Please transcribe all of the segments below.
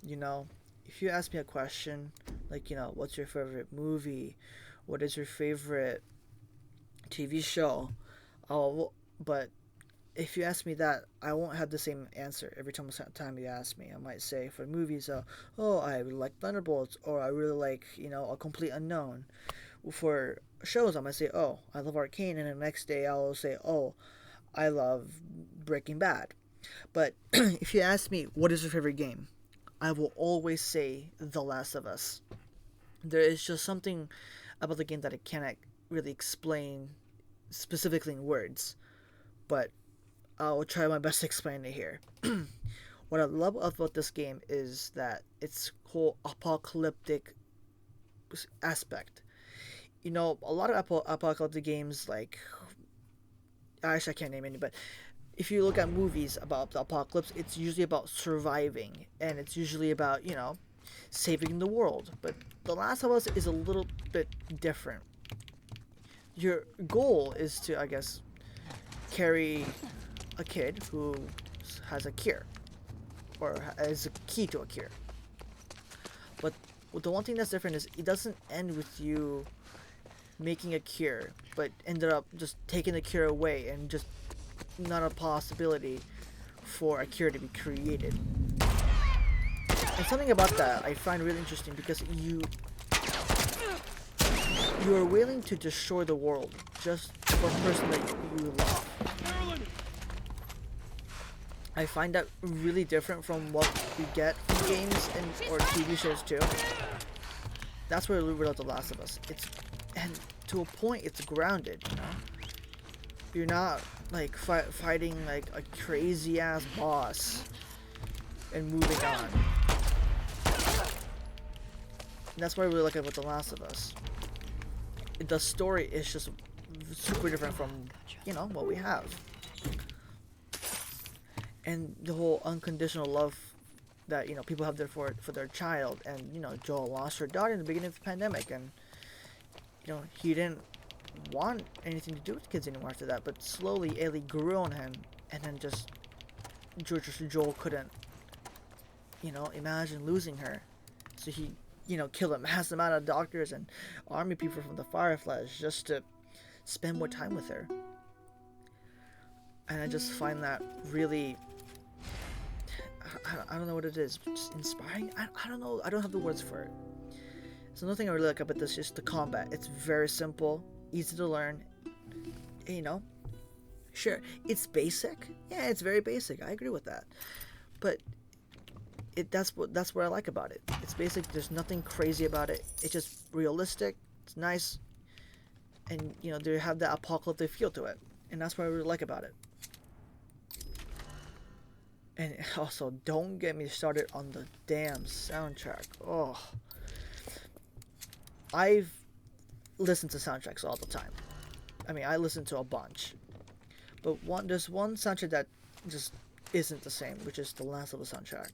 you know, if you ask me a question like, what's your favorite movie? What is your favorite TV show? Oh, but if you ask me that, I won't have the same answer every time you ask me. I might say for movies, oh, I really like Thunderbolts, or I really like, A Complete Unknown. For shows, I might say, oh, I love Arcane, and the next day I'll say, oh, I love Breaking Bad. But if you ask me, what is your favorite game? I will always say The Last of Us. There is just something about the game that I cannot really explain specifically in words, but I'll try my best to explain it here. What I love about this game is that its whole apocalyptic aspect. A lot of apocalyptic games, like, actually I can't name any, but if you look at movies about the apocalypse, it's usually about surviving, and it's usually about saving the world. But The Last of Us is a little bit different. Your goal is to, I guess, carry a kid who has a cure, or has a key to a cure. But the one thing that's different is it doesn't end with you making a cure, but ended up just taking the cure away and just not a possibility for a cure to be created. And something about that I find really interesting because you are willing to destroy the world just for a person that you love. I find that really different from what we get from games or TV shows too. That's where I really love The Last of Us. And to a point, it's grounded. You're not like fighting like a crazy ass boss and moving on. And that's what I really like about The Last of Us. The story is just super different from what we have. And the whole unconditional love that people have there for their child. And Joel lost her daughter in the beginning of the pandemic, and he didn't want anything to do with kids anymore after that. But slowly Ellie grew on him, and then just Joel couldn't imagine losing her, so he killed a mass amount of doctors and army people from the Fireflies just to spend more time with her. And I just find that really, I don't know what it is, just inspiring. I don't know, I don't have the words for it. So another thing I really like about this is the combat. It's very simple, easy to learn. Sure, it's basic. Yeah, it's very basic. I agree with that. But that's what I like about it. It's basic. There's nothing crazy about it. It's just realistic. It's nice, and they have that apocalyptic feel to it, and that's what I really like about it. And also, don't get me started on the damn soundtrack. Oh, I've listened to soundtracks all the time. I mean, I listen to a bunch, but there's one soundtrack that just isn't the same, which is the Last of Us soundtrack.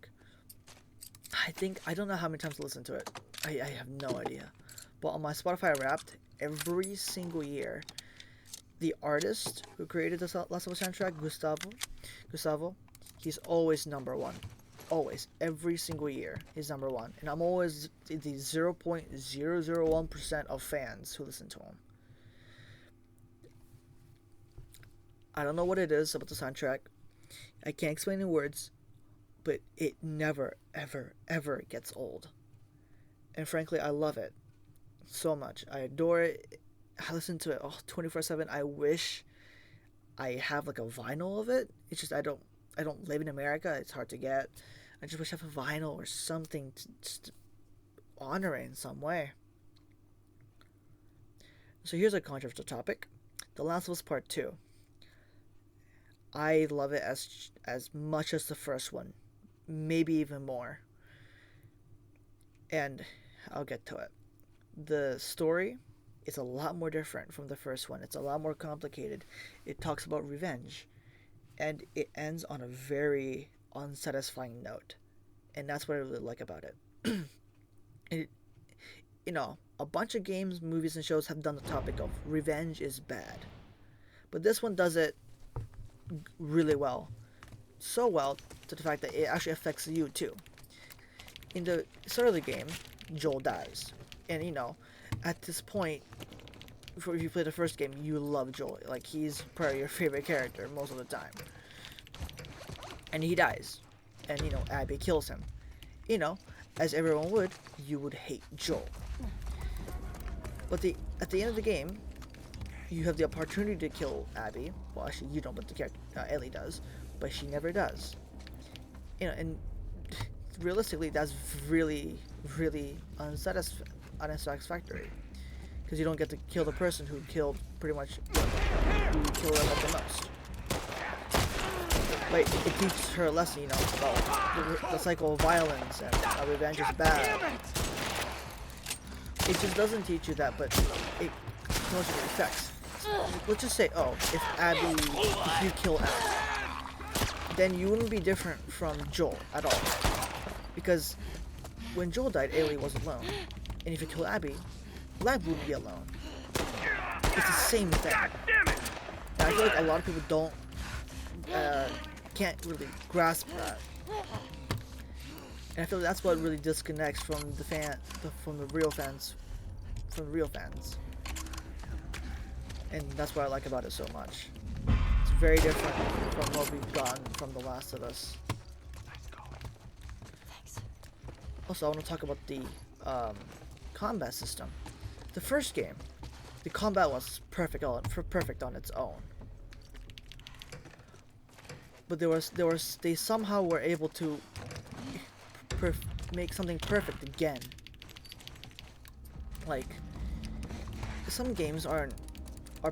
I don't know how many times I listened to it. I have no idea. But on my Spotify Wrapped, every single year, the artist who created the Last of Us soundtrack, Gustavo, he's always number one. Always. Every single year, he's number one. And I'm always the 0.001% of fans who listen to him. I don't know what it is about the soundtrack. I can't explain in words, but it never, ever, ever gets old. And frankly, I love it so much. I adore it. I listen to it 24/7. I wish I have like a vinyl of it. It's just I don't live in America. It's hard to get. I just wish I have a vinyl or something to honor it in some way. So here's a controversial topic: The Last of Us Part 2. I love it as much as the first one, maybe even more. And I'll get to it. The story is a lot more different from the first one. It's a lot more complicated. It talks about revenge, and it ends on a very unsatisfying note, and that's what I really like about it. it a bunch of games, movies, and shows have done the topic of revenge is bad, but this one does it really well. So well to the fact that it actually affects you too. in the start of the game, Joel dies, and at this point, if you play the first game, you love Joel. Like, he's probably your favorite character most of the time. And he dies, and Abby kills him. As everyone would, you would hate Joel. But at the end of the game, you have the opportunity to kill Abby. Well, actually, you don't, but the character Ellie does, but she never does. And realistically, that's really, really unsatisfactory, because you don't get to kill the person who killed pretty much who killed her the most. But it teaches her a lesson, about the cycle of violence and how revenge is bad. It just doesn't teach you that, but it tells you the effects. Let's just say, if you kill Abby, then you wouldn't be different from Joel at all. Because when Joel died, Ellie was alone. And if you kill Abby, Lev would be alone. It's the same thing. And I feel like a lot of people can't really grasp that. And I feel like that's what really disconnects from the real fans. And that's what I like about it so much. It's very different from what we've gotten from The Last of Us. Also, I want to talk about the combat system. The first game, the combat was perfect on its own. But they somehow were able to make something perfect again. Like, some games are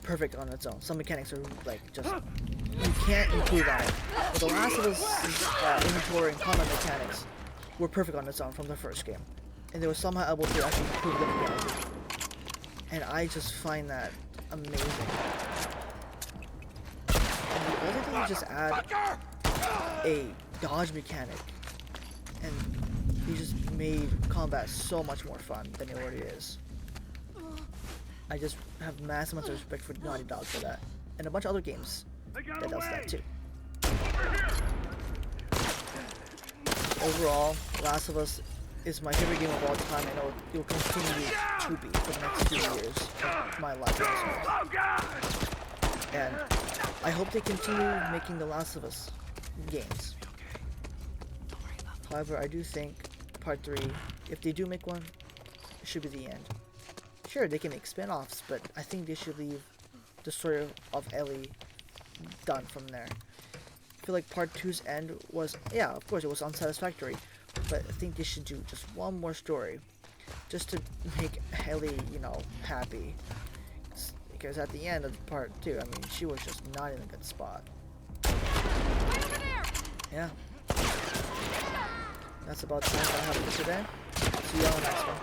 perfect on its own. Some mechanics are just you can't improve on it. But The Last of Us inventory and combat mechanics were perfect on its own from the first game, and they were somehow able to actually improve them again. And I just find that amazing. And the other thing is just add a dodge mechanic, and he just made combat so much more fun than it already is. I just have massive amounts of respect for Naughty Dog for that, and a bunch of other games that does that too. Overall, Last of Us is my favorite game of all time, and it will continue to be for the next few years of my life. And I hope they continue making the Last of Us games. However, I do think Part 3, if they do make one, it should be the end. Sure, they can make spin-offs, but I think they should leave the story of Ellie done from there. I feel like Part 2's end was, yeah, of course it was unsatisfactory, but I think they should do just one more story, just to make Ellie, happy. Because at the end of Part 2, I mean, she was just not in a good spot. Yeah. That's about the time I have for today. See you on the next one.